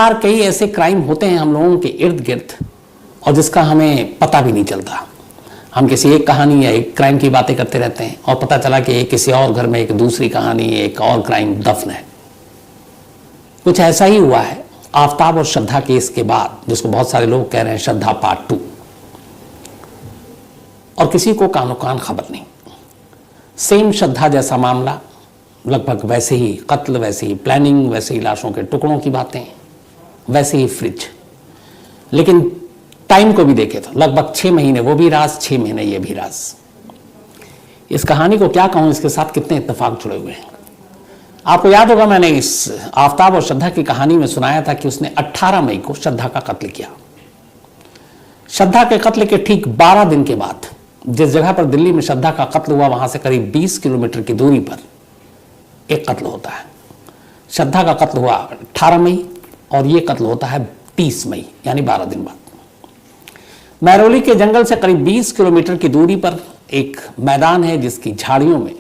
बार कई ऐसे क्राइम होते हैं हम लोगों के इर्द गिर्द और जिसका हमें पता भी नहीं चलता। हम किसी एक कहानी या एक क्राइम की बातें करते रहते हैं और पता चला कि किसी और घर में एक दूसरी कहानी, एक और क्राइम दफन है। कुछ ऐसा ही हुआ है आफताब और श्रद्धा केस के बाद, जिसको बहुत सारे लोग कह रहे हैं श्रद्धा पार्ट 2, और किसी को कानो कान खबर नहीं। सेम श्रद्धा जैसा मामला, लगभग वैसे ही कत्ल, वैसे ही प्लानिंग, वैसे ही लाशों के टुकड़ों की बातें, वैसे ही फ्रिज। लेकिन टाइम को भी देखे तो लगभग 6 महीने वो भी राज, 6 महीने ये भी राज। इस कहानी को क्या कहूं, इसके साथ कितने इत्तेफाक जुड़े हुए हैं। आपको याद होगा मैंने इस आफताब और श्रद्धा की कहानी में सुनाया था कि उसने 18 मई को श्रद्धा का कत्ल किया। श्रद्धा के कत्ल के ठीक 12 दिन के बाद जिस जगह पर दिल्ली में श्रद्धा का कत्ल हुआ, वहां से करीब 20 किलोमीटर की दूरी पर एक कत्ल होता है। श्रद्धा का कत्ल हुआ 18 मई और यह कत्ल होता है 30 मई, यानी 12 दिन बाद। महरौली के जंगल से करीब 20 किलोमीटर की दूरी पर एक मैदान है जिसकी झाड़ियों में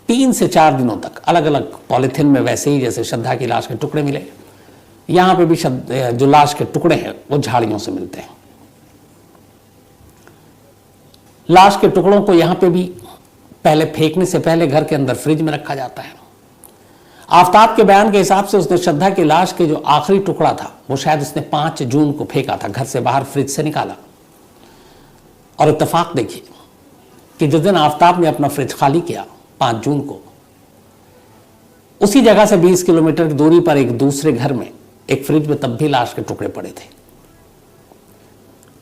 3 से 4 दिनों तक अलग अलग पॉलिथीन में, वैसे ही जैसे श्रद्धा की लाश के टुकड़े मिले, यहां पे भी जो लाश के टुकड़े हैं वो झाड़ियों से मिलते हैं। लाश के टुकड़ों को यहां पे भी पहले फेंकने से पहले घर के अंदर फ्रिज में रखा जाता है। आफताब के बयान के हिसाब से उसने श्रद्धा की लाश के जो आखिरी टुकड़ा था वो शायद उसने 5 जून को फेंका था, घर से बाहर फ्रिज से निकाला। और इत्तेफाक देखिए कि जिस दिन आफताब ने अपना फ्रिज खाली किया 5 जून को, उसी जगह से 20 किलोमीटर की दूरी पर एक दूसरे घर में एक फ्रिज में तब भी लाश के टुकड़े पड़े थे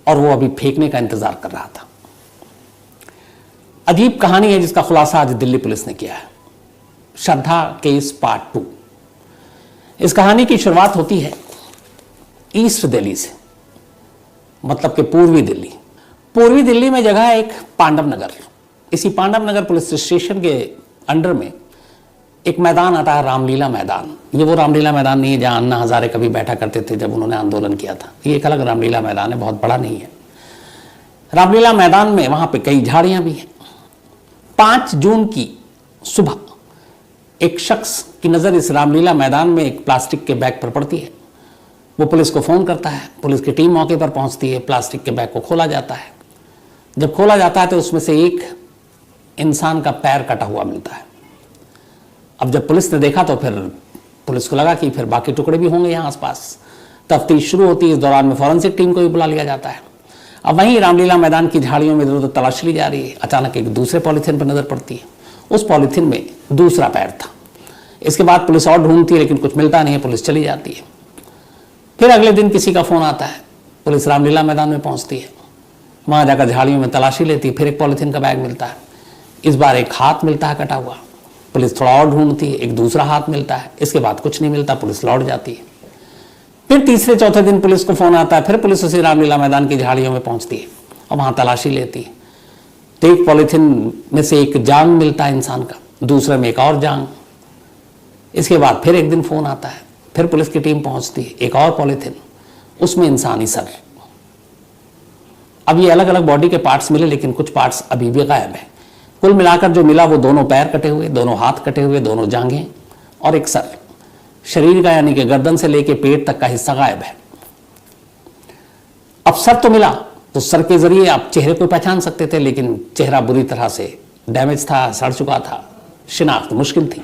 और वो अभी फेंकने का इंतजार कर रहा था। अजीब कहानी है जिसका खुलासा आज दिल्ली पुलिस ने किया है। श्रद्धा केस पार्ट 2। इस कहानी की शुरुआत होती है ईस्ट दिल्ली से, मतलब कि पूर्वी दिल्ली। पूर्वी दिल्ली में जगह है एक पांडव नगर। इसी पांडव नगर पुलिस स्टेशन के अंडर में एक मैदान आता है, रामलीला मैदान। ये वो रामलीला मैदान नहीं है जहां अन्ना हजारे कभी बैठा करते थे जब उन्होंने आंदोलन किया था। ये एक अलग रामलीला मैदान है, बहुत बड़ा नहीं है। रामलीला मैदान में वहां पे कई झाड़ियां भी हैं। 5 जून की सुबह एक शख्स की नजर इस रामलीला मैदान में एक प्लास्टिक के बैग पर पड़ती है। वो पुलिस को फोन करता है, पुलिस की टीम मौके पर पहुंचती है, प्लास्टिक के बैग को खोला जाता है। जब खोला जाता है तो उसमें से एक इंसान का पैर कटा हुआ मिलता है। अब जब पुलिस ने देखा तो फिर पुलिस को लगा कि फिर बाकी टुकड़े भी होंगे यहाँ आसपास। तफ्तीश शुरू होती है। इस दौरान में फॉरेंसिक टीम को भी बुला लिया जाता है। अब वहीं रामलीला मैदान की झाड़ियों में इधर उधर तलाशी ली जा रही है। अचानक एक दूसरे पॉलीथीन पर नजर पड़ती है। उस पॉलीथीन में दूसरा पैर था। इसके बाद पुलिस और ढूंढती है लेकिन कुछ मिलता नहीं है, पुलिस चली जाती है। फिर अगले दिन किसी का फोन आता है, पुलिस रामलीला मैदान में पहुंचती है। वहां जाकर झाड़ियों में तलाशी लेती है। फिर एक पॉलीथीन का बैग मिलता है। इस बार एक हाथ मिलता है कटा हुआ। पुलिस थोड़ा और ढूंढती है, एक दूसरा हाथ मिलता है। इसके बाद कुछ नहीं मिलता, पुलिस लौट जाती है। फिर तीसरे चौथे दिन पुलिस को फोन आता है। फिर पुलिस उसी रामलीला मैदान की झाड़ियों में पहुंचती है और वहां तलाशी लेती है। तो एक पॉलीथीन में से एक जांग मिलता है इंसान का, दूसरे में एक और जांग। इसके बाद फिर एक दिन फोन आता है। फिर पुलिस की टीम पहुंचती है। एक और पॉलीथीन, उसमें इंसानी सर। अब ये अलग अलग बॉडी के पार्ट्स मिले लेकिन कुछ पार्ट्स अभी भी गायब है। कुल मिलाकर जो मिला वो दोनों पैर कटे हुए, दोनों हाथ कटे हुए, दोनों जांघें और एक सर। शरीर का यानी कि गर्दन से लेकर पेट तक का हिस्सा गायब है। अब सर तो मिला तो सर के जरिए आप चेहरे को पहचान सकते थे, लेकिन चेहरा बुरी तरह से डैमेज था, सड़ चुका था, शिनाख्त मुश्किल थी।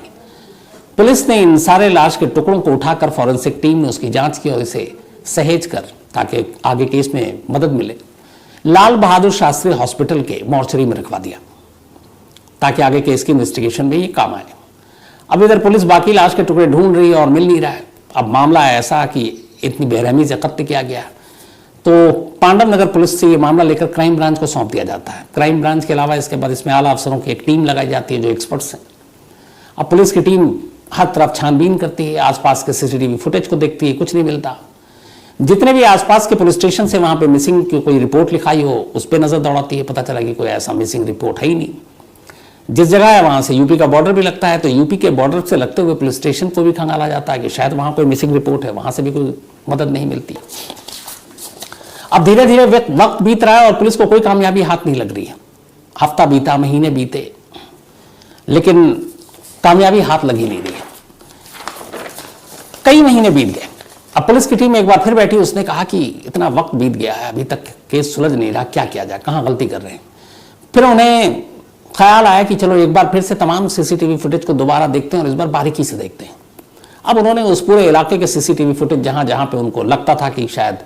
पुलिस ने इन सारे लाश के टुकड़ों को उठाकर फॉरेंसिक टीम ने उसकी जांच की और इसे सहेज कर, ताकि आगे केस में मदद मिले, लाल बहादुर शास्त्री हॉस्पिटल के मॉर्चरी में रखवा दिया ताकि आगे केस की इन्वेस्टिगेशन में ये काम आए। अब इधर पुलिस बाकी लाश के टुकड़े ढूंढ रही है और मिल नहीं रहा है। अब मामला ऐसा कि इतनी बेरहमी से कत्ल किया गया तो पांडव नगर पुलिस से ये मामला लेकर क्राइम ब्रांच को सौंप दिया जाता है। क्राइम ब्रांच के अलावा इसके बाद इसमें आला अफसरों की एक टीम लगाई जाती है जो एक्सपर्ट्स हैं। अब पुलिस की टीम हर तरफ छानबीन करती है, आसपास के सीसीटीवी फुटेज को देखती है, कुछ नहीं मिलता। जितने भी आसपास के पुलिस स्टेशन से वहां पे मिसिंग की कोई रिपोर्ट लिखाई हो उस पर नजर दौड़ाती है। पता चला कि कोई ऐसा मिसिंग रिपोर्ट है ही नहीं। जिस जगह है वहां से यूपी का बॉर्डर भी लगता है, तो यूपी के बॉर्डर से लगते हुए पुलिस स्टेशन को भी खंगाला जाता है कि शायद वहां कोई मिसिंग रिपोर्ट है, वहां से भी कोई मदद नहीं मिलती। अब धीरे धीरे वक्त बीत रहा है और पुलिस को कोई कामयाबी हाथ नहीं लग रही है। हफ्ता बीता, महीने बीते, लेकिन कामयाबी हाथ लग ही नहीं रही है। कई महीने बीत गए। अब पुलिस की टीम एक बार फिर बैठी, उसने कहा कि इतना वक्त बीत गया है, अभी तक केस सुलझ नहीं रहा, क्या किया जाए, कहाँ गलती कर रहे हैं। फिर उन्हें ख्याल आया कि चलो एक बार फिर से तमाम सीसीटीवी फुटेज को दोबारा देखते हैं और इस बार बारीकी से देखते हैं। अब उन्होंने उस पूरे इलाके के सीसीटीवी फुटेज जहां जहां पे उनको लगता था कि शायद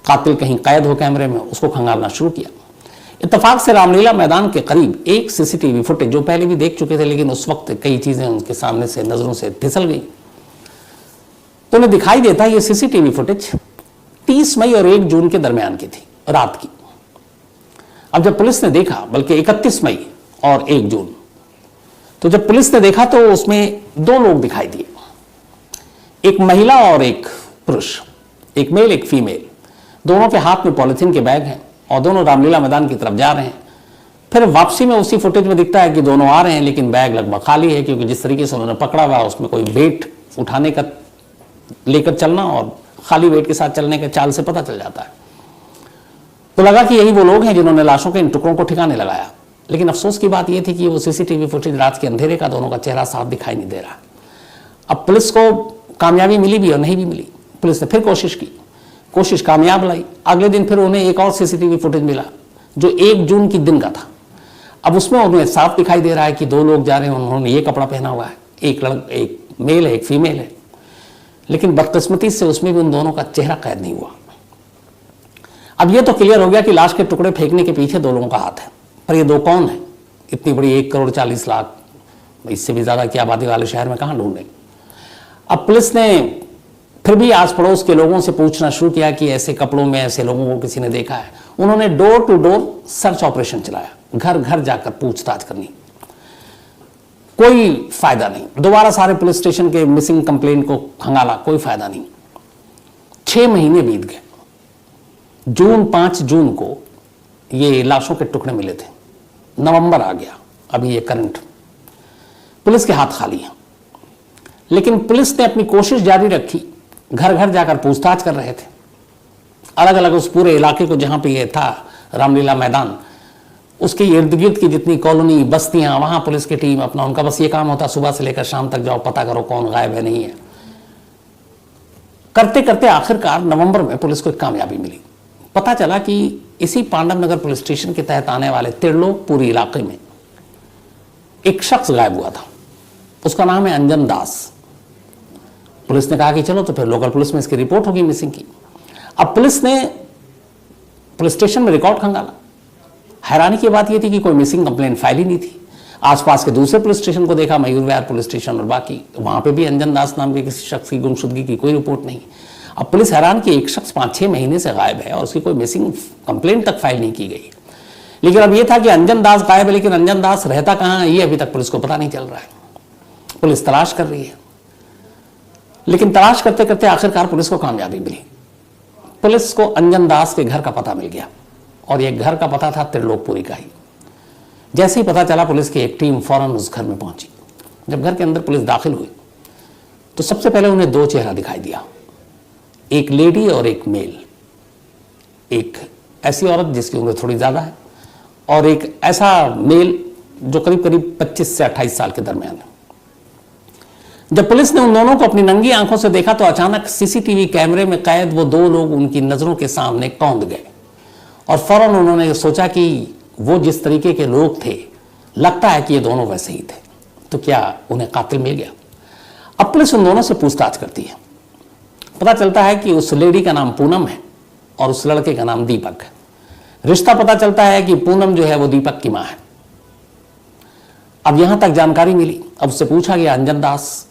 कातिल कहीं कैद हो कैमरे में, उसको खंगालना शुरू किया। इत्तेफाक से रामलीला मैदान के करीब एक सीसीटीवी फुटेज जो पहले भी देख चुके थे, लेकिन उस वक्त कई चीजें उनके सामने से नजरों से फिसल गई, तो उन्हें दिखाई देता ये सीसीटीवी फुटेज 30 मई और 1 जून के दरमियान की थी, रात की। अब जब पुलिस ने देखा, बल्कि 31 मई और 1 जून, तो जब पुलिस ने देखा तो उसमें 2 लोग दिखाई दिए, एक महिला और एक पुरुष, एक मेल एक फीमेल। दोनों के हाथ में पॉलिथीन के बैग हैं और दोनों रामलीला मैदान की तरफ जा रहे हैं। फिर वापसी में उसी फुटेज में दिखता है कि दोनों आ रहे हैं, लेकिन बैग लगभग खाली है, क्योंकि जिस तरीके से उन्होंने पकड़ा हुआ उसमें कोई वेट उठाने का लेकर चलना और खाली वेट के साथ चलने के चाल से पता चल जाता है। तो लगा कि यही वो लोग हैं जिन्होंने लाशों के इन टुकड़ों को ठिकाने लगाया। लेकिन अफसोस की बात यह थी कि वो सीसीटीवी फुटेज रात के अंधेरे का, दोनों का चेहरा साफ दिखाई नहीं दे रहा। अब पुलिस को कामयाबी मिली भी और नहीं भी मिली। पुलिस ने फिर कोशिश की, कोशिश कामयाब लाई। अगले दिन फिर उन्हें एक और सीसीटीवी फुटेज मिला जो 1 जून की दिन का था। अब उसमें उन्हें साफ दिखाई दे रहा है कि 2 लोग जा रहे हैं, उन्होंने ये कपड़ा पहना हुआ है, एक मेल है एक फीमेल है। लेकिन बदकिस्मती से उसमें भी उन दोनों का चेहरा कैद नहीं हुआ। अब ये तो क्लियर हो गया कि लाश के टुकड़े फेंकने के पीछे 2 लोगों का हाथ है, पर ये 2 कौन है? इतनी बड़ी 1,40,00,000, इससे भी ज्यादा की आबादी वाले शहर में कहां ढूंढे। अब पुलिस ने फिर भी आस पड़ोस के लोगों से पूछना शुरू किया कि ऐसे कपड़ों में ऐसे लोगों को किसी ने देखा है। उन्होंने door to door search operation चलाया, घर घर जाकर पूछताछ करनी, कोई फायदा नहीं। दोबारा सारे पुलिस स्टेशन के मिसिंग कंप्लेंट को खंगाला, कोई फायदा नहीं। 6 महीने बीत गए। 5 जून को ये लाशों के टुकड़े मिले थे। नवंबर आ गया, अभी ये करंट, पुलिस के हाथ खाली हैं। लेकिन पुलिस ने अपनी कोशिश जारी रखी, घर घर जाकर पूछताछ कर रहे थे, अलग अलग उस पूरे इलाके को जहां पे ये था रामलीला मैदान, उसके इर्द गिर्द की जितनी कॉलोनी बस्तियां, वहां पुलिस की टीम अपना, उनका बस ये काम होता सुबह से लेकर शाम तक जाओ, पता करो कौन गायब है नहीं है। करते करते आखिरकार नवंबर में पुलिस को एक कामयाबी मिली। पता चला कि इसी पांडव नगर पुलिस स्टेशन के तहत आने वाले त्रिलोकपुरी इलाके में एक शख्स गायब हुआ था। उसका नाम है अंजन दास। पुलिस ने कहा कि चलो तो फिर लोकल पुलिस में इसकी रिपोर्ट होगी मिसिंग की। अब पुलिस ने पुलिस स्टेशन में रिकॉर्ड खंगाला। हैरानी की बात यह थी कि कोई मिसिंग कंप्लेंट फाइल ही नहीं थी। आसपास के दूसरे पुलिस स्टेशन को देखा, मयूर विहार पुलिस स्टेशन और बाकी, वहां पे भी अंजन दास नाम के किसी शख्स की गुमशुदगी की कोई रिपोर्ट नहीं। अब पुलिस हैरान कि एक शख्स 5-6 महीने से गायब है और उसकी कोई मिसिंग कंप्लेंट तक फाइल नहीं की गई। लेकिन अब यह था कि अंजन दास गायब है, लेकिन अंजन दास रहता कहां है ये अभी तक पुलिस को पता नहीं चल रहा है। पुलिस तलाश कर रही है, लेकिन तलाश करते करते आखिरकार पुलिस को कामयाबी मिली। पुलिस को अंजन दास के घर का पता मिल गया और यह घर का पता था त्रिलोकपुरी का ही। जैसे ही पता चला, पुलिस की एक टीम फौरन उस घर में पहुंची। जब घर के अंदर पुलिस दाखिल हुई तो सबसे पहले उन्हें 2 चेहरा दिखाई दिया, एक लेडी और एक मेल। एक ऐसी औरत जिसकी उम्र थोड़ी ज्यादा है और एक ऐसा मेल जो करीब करीब 25 से 28 साल के दरमियान है। जब पुलिस ने उन दोनों को अपनी नंगी आंखों से देखा तो अचानक सीसीटीवी कैमरे में कैद वो 2 लोग उनकी नजरों के सामने कौंध गए और फौरन उन्होंने सोचा कि वो जिस तरीके के लोग थे, लगता है कि ये दोनों वैसे ही थे, तो क्या उन्हें कातिल मिल गया। अब पुलिस उन दोनों से पूछताछ करती है। पता चलता है कि उस लेडी का नाम पूनम है और उस लड़के का नाम दीपक है। रिश्ता पता चलता है कि पूनम जो है वो दीपक की मां है। अब यहां तक जानकारी मिली। अब उससे पूछा गया अंजन दास,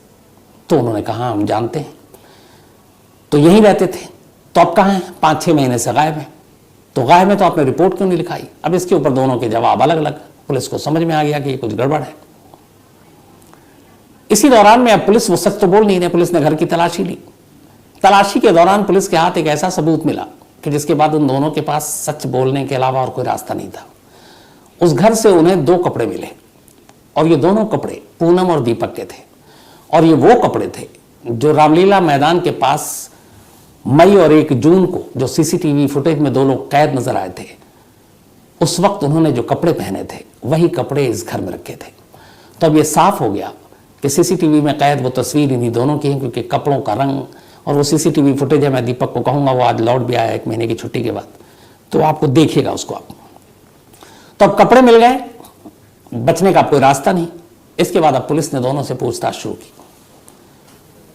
तो उन्होंने कहा हम जानते हैं, तो यहीं रहते थे, तो अब कहां हैं? 5-6 महीने से गायब है। तो गायब है तो आपने रिपोर्ट क्यों नहीं लिखाई? अब इसके ऊपर दोनों के जवाब अलग अलग। पुलिस को समझ में आ गया कि ये कुछ गड़बड़ है। इसी दौरान में अब पुलिस वो सच तो बोल नहीं रहे, पुलिस ने घर की तलाशी ली। तलाशी के दौरान पुलिस के हाथ एक ऐसा सबूत मिला कि जिसके बाद उन दोनों के पास सच बोलने के अलावा और कोई रास्ता नहीं था। उस घर से उन्हें 2 कपड़े मिले और ये दोनों कपड़े पूनम और दीपक के थे और ये वो कपड़े थे जो रामलीला मैदान के पास मई और 1 जून को जो सीसीटीवी फुटेज में 2 लोग कैद नजर आए थे, उस वक्त उन्होंने जो कपड़े पहने थे वही कपड़े इस घर में रखे थे। तो अब ये साफ हो गया कि सीसीटीवी में कैद वो तस्वीर इन्हीं दोनों की है, क्योंकि कपड़ों का रंग, और वो सीसीटीवी फुटेज है, मैं दीपक को कहूँगा, वो आज लौट भी आया 1 महीने की छुट्टी के बाद, तो आपको देखिएगा उसको आप। तो अब कपड़े मिल गए, बचने का कोई रास्ता नहीं। इसके बाद अब पुलिस ने दोनों से पूछताछ शुरू की।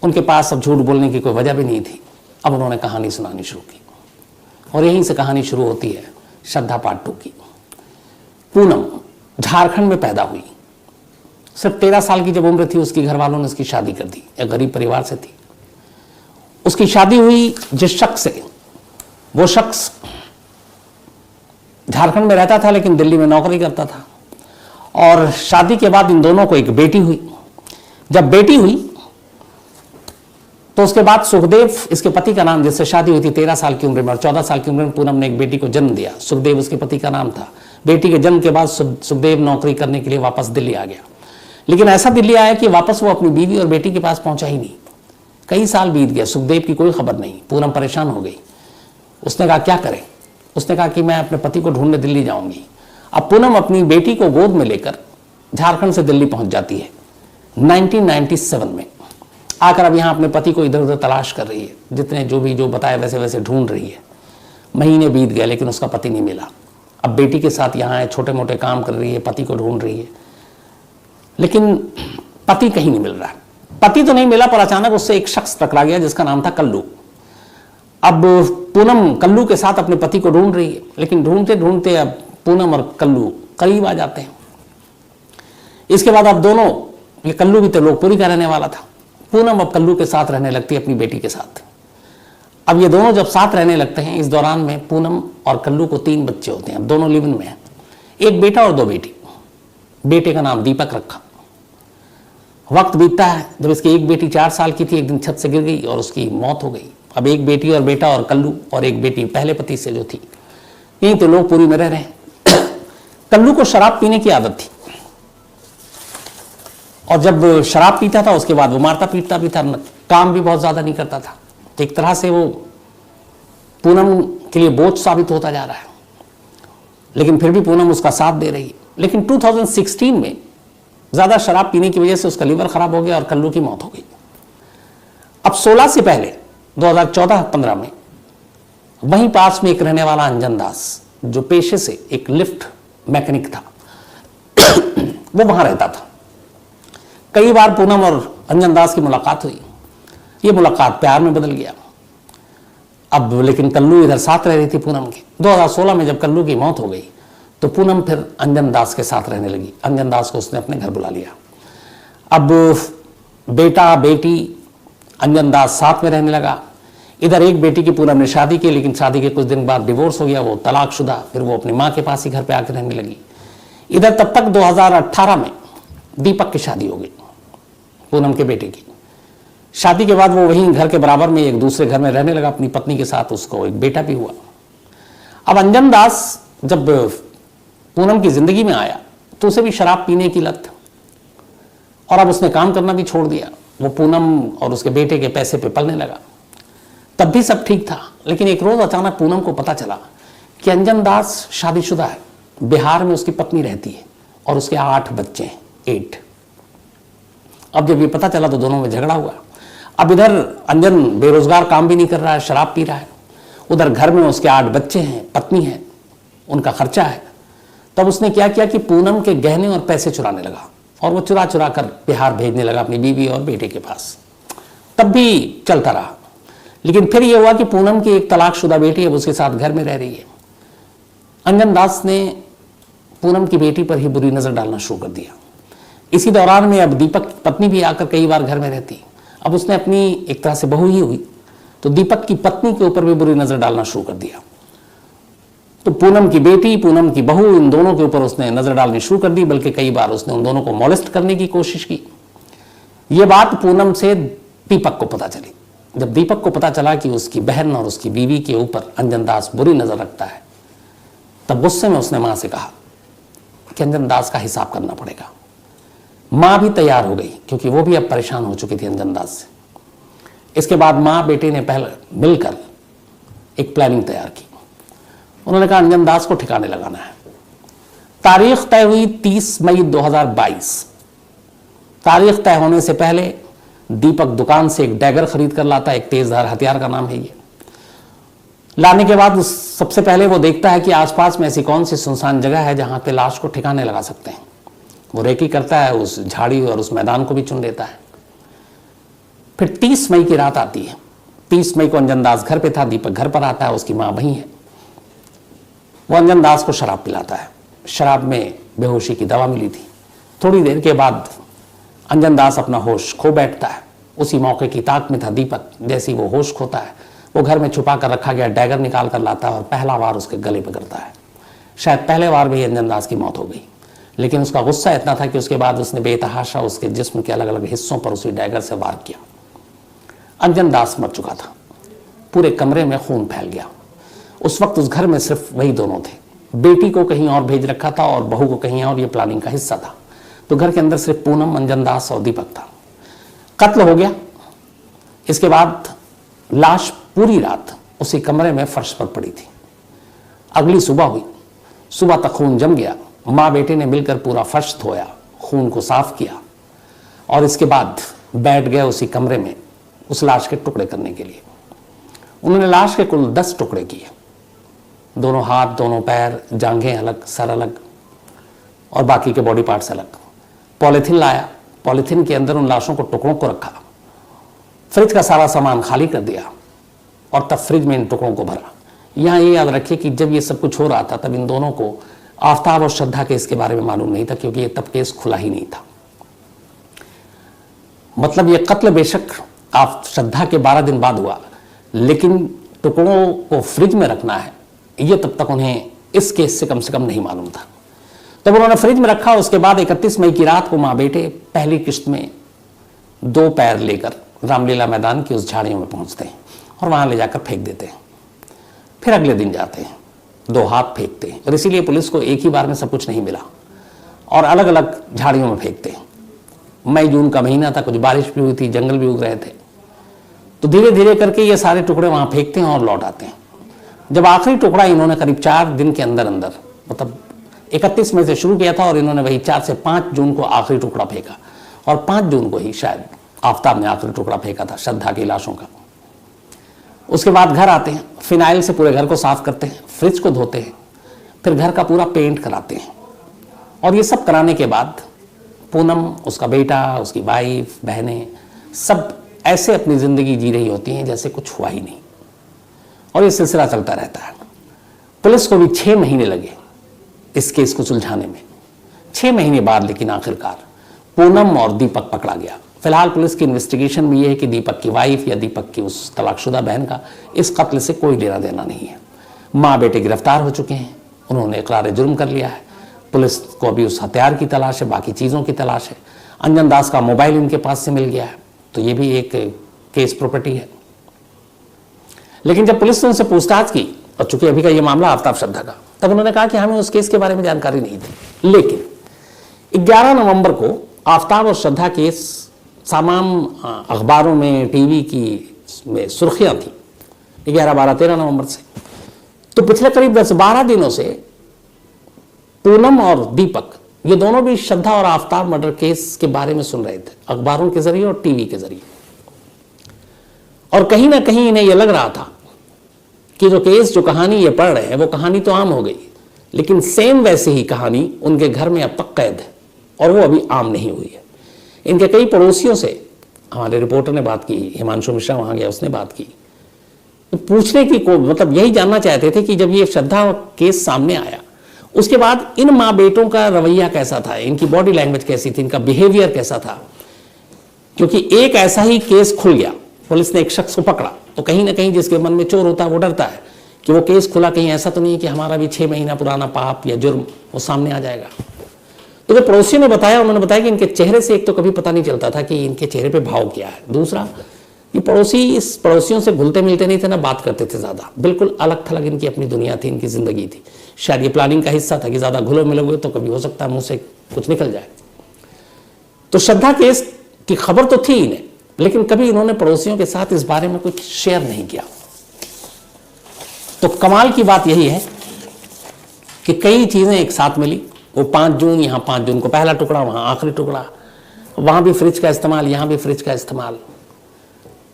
उनके पास अब झूठ बोलने की कोई वजह भी नहीं थी। अब उन्होंने कहानी सुनानी शुरू की और यहीं से कहानी शुरू होती है श्रद्धा पार्ट 2 की। पूनम झारखंड में पैदा हुई। सिर्फ 13 साल की जब उम्र थी उसकी घर वालों ने उसकी शादी कर दी। एक गरीब परिवार से थी। उसकी शादी हुई जिस शख्स से, वो शख्स झारखंड में रहता था लेकिन दिल्ली में नौकरी करता था। और शादी के बाद इन दोनों को एक बेटी हुई। जब बेटी हुई तो उसके बाद सुखदेव, इसके पति का नाम, जिससे शादी हुई थी 13 साल की उम्र में, और 14 साल की उम्र में पूनम ने एक बेटी को जन्म दिया। सुखदेव उसके पति का नाम था। बेटी के जन्म के बाद सुखदेव नौकरी करने के लिए वापस दिल्ली आ गया। लेकिन ऐसा दिल्ली आया कि वापस वो अपनी बीवी और बेटी के पास पहुंचा ही नहीं। कई साल बीत गए, सुखदेव की कोई खबर नहीं। पूनम परेशान हो गई। उसने कहा क्या करें। उसने कहा कि मैं अपने पति को ढूंढने दिल्ली जाऊंगी। अब पूनम अपनी बेटी को गोद में लेकर झारखंड से दिल्ली पहुंच जाती है 1997 में। आकर अब यहाँ अपने पति को इधर उधर तलाश कर रही है, जितने जो बताया वैसे वैसे ढूंढ रही है। महीने बीत गए लेकिन उसका पति नहीं मिला। अब बेटी के साथ यहाँ है, छोटे मोटे काम कर रही है, पति को ढूंढ रही है, लेकिन पति कहीं नहीं मिल रहा। पति तो नहीं मिला, पर अचानक उससे एक शख्स टकरा गया जिसका नाम था कल्लू। अब पूनम कल्लू के साथ अपने पति को ढूंढ रही है, लेकिन ढूंढते ढूंढते अब पूनम और कल्लू करीब आ जाते हैं। इसके बाद अब दोनों, ये कल्लू भी तो लोकपुरी का रहने वाला था, पूनम अब कल्लू के साथ रहने लगती है अपनी बेटी के साथ। अब ये दोनों जब साथ रहने लगते हैं, इस दौरान में पूनम और कल्लू को 3 बच्चे होते हैं। अब दोनों लिव इन में हैं, एक बेटा और 2 बेटी। बेटे का नाम दीपक रखा। वक्त बीतता है, जब इसकी एक बेटी 4 साल की थी, एक दिन छत से गिर गई और उसकी मौत हो गई। अब एक बेटी और बेटा और कल्लू, और एक बेटी पहले पति से जो थी। यहीं तो लोकपुरी में रह रहे हैं। कल्लू को शराब पीने की आदत थी, और जब शराब पीता था उसके बाद वो मारता पीटता भी था, काम भी बहुत ज्यादा नहीं करता था। तो एक तरह से वो पूनम के लिए बोझ साबित होता जा रहा है, लेकिन फिर भी पूनम उसका साथ दे रही है। लेकिन 2016 में ज्यादा शराब पीने की वजह से उसका लीवर खराब हो गया और कल्लू की मौत हो गई। अब 16 से पहले 2014-15 में वहीं पास में एक रहने वाला अंजन दास, जो पेशे से एक लिफ्ट मैकेनिक था, वो वहां रहता था। कई बार पूनम और अंजन दास की मुलाकात हुई। ये मुलाकात प्यार में बदल गया। अब लेकिन कल्लू इधर साथ रह रही थी पूनम के। 2016 में जब कल्लू की मौत हो गई तो पूनम फिर अंजन दास के साथ रहने लगी। अंजन दास को उसने अपने घर बुला लिया। अब बेटा बेटी अंजन दास साथ में रहने लगा। इधर एक बेटी की पूनम ने शादी की, लेकिन शादी के कुछ दिन बाद डिवोर्स हो गया, वो तलाकशुदा। फिर वो अपनी माँ के पास ही घर पे आकर रहने लगी। इधर तब तक 2018 में दीपक की शादी हो गई, पूनम के बेटे की। शादी के बाद वो वहीं घर के बराबर में एक दूसरे घर में रहने लगा अपनी पत्नी के साथ। उसको एक बेटा भी हुआ। अब अंजन दास जब पूनम की जिंदगी में आया तो उसे भी शराब पीने की लत, और अब उसने काम करना भी छोड़ दिया। वो पूनम और उसके बेटे के पैसे पे पलने लगा। तब भी सब ठीक था, लेकिन एक रोज अचानक पूनम को पता चला कि अंजन दास शादीशुदा है, बिहार में उसकी पत्नी रहती है और उसके 8 बच्चे हैं, 8। अब जब ये पता चला तो दोनों में झगड़ा हुआ। अब इधर अंजन बेरोजगार, काम भी नहीं कर रहा है, शराब पी रहा है। उधर घर में उसके 8 बच्चे हैं, पत्नी है, उनका खर्चा है। तब उसने क्या किया कि पूनम के गहने और पैसे चुराने लगा, और वो चुरा चुरा कर बिहार भेजने लगा अपनी बीवी और बेटे के पास। तब भी चलता रहा, लेकिन फिर यह हुआ कि पूनम की एक तलाकशुदा बेटी है, उसके साथ घर में रह रही है। अंजन दास ने पूनम की बेटी पर ही बुरी नजर डालना शुरू कर दिया। इसी दौरान में अब दीपक की पत्नी भी आकर कई बार घर में रहती। अब उसने अपनी एक तरह से बहू ही हुई, तो दीपक की पत्नी के ऊपर भी बुरी नजर डालना शुरू कर दिया। तो पूनम की बेटी, पूनम की बहू, इन दोनों के ऊपर उसने नजर डालनी शुरू कर दी। बल्कि कई बार उसने उन दोनों को मॉलेस्ट करने की कोशिश की। यह बात पूनम से दीपक को पता चली। जब दीपक को पता चला कि उसकी बहन और उसकी बीवी के ऊपर अंजन दास बुरी नजर रखता है, तब गुस्से में उसने मां से कहा कि अंजन दास का हिसाब करना पड़ेगा। मां भी तैयार हो गई, क्योंकि वो भी अब परेशान हो चुकी थी अंजन दास से। इसके बाद मां बेटे ने पहले मिलकर एक प्लानिंग तैयार की। उन्होंने कहा अंजन दास को ठिकाने लगाना है। तारीख तय हुई 30 मई 2022। तारीख तय होने से पहले दीपक दुकान से एक डैगर खरीद कर लाता है, एक तेजधार हथियार का नाम है ये। लाने के बाद सबसे पहले वो देखता है कि आसपास में ऐसी कौन सी सुनसान जगह है जहां पे लाश को ठिकाने लगा सकते हैं। वो रेकी करता है, उस झाड़ी और उस मैदान को भी चुन लेता है। फिर 30 मई की रात आती है। 30 मई को अंजन दास घर पे था, दीपक घर पर आता है, उसकी माँ वहीं है। वो अंजन दास को शराब पिलाता है। शराब में बेहोशी की दवा मिली थी। थोड़ी देर के बाद अंजन दास अपना होश खो बैठता है। उसी मौके की ताक में था दीपक। जैसे ही वो होश खोता है, वो घर में छुपा कर रखा गया डैगर निकाल कर लाता है और पहला वार उसके गले पर करता है। शायद पहले वार में ही अंजन दास की मौत हो गई, लेकिन उसका गुस्सा इतना था कि उसके बाद उसने बेतहाशा उसके जिस्म के अलग अलग हिस्सों पर उसी डैगर से वार किया। अंजन दास मर चुका था। पूरे कमरे में खून फैल गया। उस वक्त उस घर में सिर्फ वही दोनों थे। बेटी को कहीं और भेज रखा था और बहू को कहीं और, ये प्लानिंग का हिस्सा था। तो घर के अंदर सिर्फ पूनम, अंजन दास और दीपक था। कत्ल हो गया। इसके बाद लाश पूरी रात उसी कमरे में फर्श पर पड़ी थी। अगली सुबह हुई। सुबह तक खून जम गया। माँ बेटे ने मिलकर पूरा फर्श धोया, खून को साफ किया और इसके बाद बैठ गए उसी कमरे में उस लाश के टुकड़े करने के लिए। उन्होंने लाश के कुल 10 टुकड़े किए। दोनों हाथ, दोनों पैर, जांघें अलग, सर अलग और बाकी के बॉडी पार्ट्स अलग। पॉलीथीन लाया। पॉलीथीन के अंदर उन लाशों को, टुकड़ों को रखा। फ्रिज का सारा सामान खाली कर दिया और तब फ्रिज में इन टुकड़ों को भरा। यहाँ ये याद रखिए कि जब ये सब कुछ हो रहा था तब इन दोनों को आफ्ताब और श्रद्धा केस के बारे में मालूम नहीं था, क्योंकि ये तब केस खुला ही नहीं था। मतलब ये कत्ल बेशक आप श्रद्धा के 12 दिन बाद हुआ, लेकिन टुकड़ों को फ्रिज में रखना है ये तब तक उन्हें इस केस से कम नहीं मालूम था। तब उन्होंने फ्रिज में रखा। उसके बाद 31 मई की रात को माँ बेटे पहली किश्त में 2 पैर लेकर रामलीला मैदान की उस झाड़ियों में पहुंचते हैं और वहां ले जाकर फेंक देते हैं। फिर अगले दिन जाते हैं, 2 हाथ फेंकते हैं। और इसीलिए पुलिस को एक ही बार में सब कुछ नहीं मिला और अलग अलग झाड़ियों में फेंकते हैं। मई जून का महीना था, कुछ बारिश भी हुई थी, जंगल भी उग रहे थे। तो धीरे धीरे करके ये सारे टुकड़े वहां फेंकते हैं और लौट आते हैं। जब आखिरी टुकड़ा इन्होंने करीब 4 दिन के अंदर अंदर, मतलब 31 मई से शुरू किया था और इन्होंने वही 4 से 5 जून को आखिरी टुकड़ा फेंका और 5 जून को ही शायद आफ्ताब ने आखिरी टुकड़ा फेंका था श्रद्धा की लाशों का। उसके बाद घर आते हैं, फिनाइल से पूरे घर को साफ करते हैं, फ्रिज को धोते हैं, फिर घर का पूरा पेंट कराते हैं। और ये सब कराने के बाद पूनम, उसका बेटा, उसकी वाइफ, बहनें सब ऐसे अपनी जिंदगी जी रही होती हैं जैसे कुछ हुआ ही नहीं। और ये सिलसिला चलता रहता है। पुलिस को भी 6 महीने लगे इस केस को सुलझाने में। 6 महीने बाद लेकिन आखिरकार पूनम और दीपक पकड़ा गया। फिलहाल पुलिस की इन्वेस्टिगेशन में यह है कि दीपक की वाइफ या दीपक की उस तलाकशुदा बहन का इस कत्ल से कोई लेना देना नहीं है। माँ बेटे गिरफ्तार हो चुके हैं, उन्होंने इकरार जुर्म कर लिया है। पुलिस को अभी उस हथियार की तलाश है, बाकी चीज़ों की तलाश है। अंजन दास का मोबाइल इनके पास से मिल गया है, तो ये भी एक केस प्रॉपर्टी है। लेकिन जब पुलिस ने उनसे पूछताछ की, और चूंकि अभी का ये मामला आफ्ताब श्रद्धा का, तब उन्होंने कहा कि हमें उस केस के बारे में जानकारी नहीं थी। लेकिन 11 नवंबर को आफ्ताब और श्रद्धा केस तमाम अखबारों में, टीवी की में सुर्खियां थी 11, 12, 13 नवंबर से। तो पिछले करीब 10-12 दिनों से पूनम और दीपक ये दोनों भी श्रद्धा और आफ्ताब मर्डर केस के बारे में सुन रहे थे, अखबारों के जरिए और टीवी के जरिए। और कहीं ना कहीं इन्हें यह लग रहा था कि जो केस, जो कहानी ये पढ़ रहे हैं, वो कहानी तो आम हो गई, लेकिन सेम वैसे ही कहानी उनके घर में अब तक कैद है और वो अभी आम नहीं हुई है। इनके कई पड़ोसियों से हमारे रिपोर्टर ने बात की, हिमांशु मिश्रा वहां गया, उसने बात की, तो पूछने की मतलब यही जानना चाहते थे कि जब ये श्रद्धा केस सामने आया उसके बाद इन माँ बेटों का रवैया कैसा था, इनकी बॉडी लैंग्वेज कैसी थी, इनका बिहेवियर कैसा था। क्योंकि एक ऐसा ही केस खुल गया, पुलिस ने एक शख्स को पकड़ा, तो कहीं ना कहीं जिसके मन में चोर होता है वो डरता है कि वो केस खुला, कहीं ऐसा तो नहीं है कि हमारा भी 6 महीना पुराना पाप या जुर्म वो सामने आ जाएगा। तो जो पड़ोसियों ने बताया, उन्होंने बताया कि इनके चेहरे से एक तो कभी पता नहीं चलता था कि इनके चेहरे पे भाव क्या है। दूसरा, ये पड़ोसियों से घुलते मिलते नहीं थे, ना बात करते थे ज़्यादा, बिल्कुल अलग थलग इनकी अपनी दुनिया थी, इनकी ज़िंदगी थी। शायद ये प्लानिंग का हिस्सा था कि ज़्यादा घुलो मिलोगे तो कभी हो सकता है मुंह से कुछ निकल जाए। तो श्रद्धा केस की खबर तो थी इन्हें, लेकिन कभी इन्होंने पड़ोसियों के साथ इस बारे में कुछ शेयर नहीं किया। तो कमाल की बात यही है कि कई चीज़ें एक साथ मिली। वो 5 जून, यहाँ 5 जून को पहला टुकड़ा, वहाँ आखिरी टुकड़ा, वहां भी फ्रिज का इस्तेमाल, यहां भी फ्रिज का इस्तेमाल।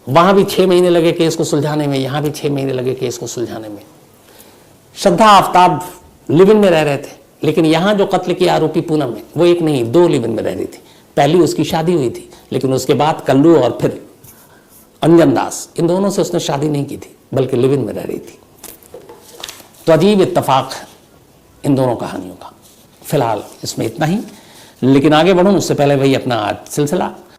वहां भी 6 महीने लगे केस को सुलझाने में, यहां भी 6 महीने लगे केस को सुलझाने में। श्रद्धा आफ्ताब लिव इन में रह रहे थे, लेकिन यहां जो कत्ल की आरोपी पूनम है वो एक नहीं 2 लिव इन में रह रही थी। पहली उसकी शादी हुई थी, लेकिन उसके बाद कल्लू और फिर अंजन दास, इन दोनों से उसने शादी नहीं की थी, बल्कि लिव इन में रह रही थी। तो अजीब इत्तेफाक है इन दोनों कहानियों का। फिलहाल इसमें इतना ही, लेकिन आगे बढ़ूं उससे पहले वही अपना आज सिलसिला